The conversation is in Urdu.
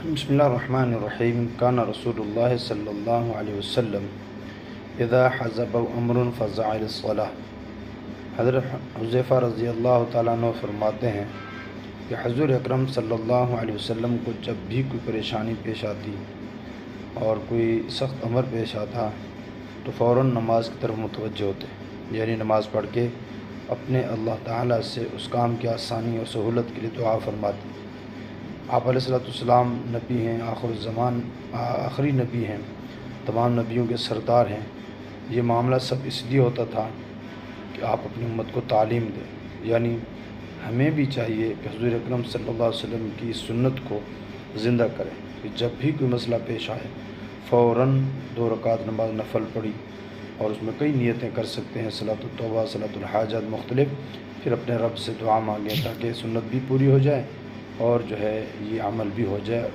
بسم اللہ الرحمن الرحیم کان رسول اللہ صلی اللہ علیہ وسلم اذا حزب امر فزع الى الصلاة۔ حضرت حذیفہ رضی اللہ تعالیٰ عنہ فرماتے ہیں کہ حضور اکرم صلی اللہ علیہ وسلم کو جب بھی کوئی پریشانی پیش آتی اور کوئی سخت امر پیش آتا تو فوراً نماز کی طرف متوجہ ہوتے، یعنی نماز پڑھ کے اپنے اللہ تعالیٰ سے اس کام کی آسانی اور سہولت کے لیے دعا فرماتے۔ آپ علیہ السلام نبی ہیں، آخر الزمان آخری نبی ہیں، تمام نبیوں کے سردار ہیں۔ یہ معاملہ سب اس لیے ہوتا تھا کہ آپ اپنی امت کو تعلیم دیں، یعنی ہمیں بھی چاہیے کہ حضور اکرم صلی اللہ علیہ وسلم کی سنت کو زندہ کریں کہ جب بھی کوئی مسئلہ پیش آئے فوراً 2 رکعت نماز نفل پڑھی، اور اس میں کئی نیتیں کر سکتے ہیں، صلاۃ التوبہ، صلاۃ الحاجات مختلف، پھر اپنے رب سے دعا مانگیں تاکہ سنت بھی پوری ہو جائے اور جو ہے یہ عمل بھی ہو جائے۔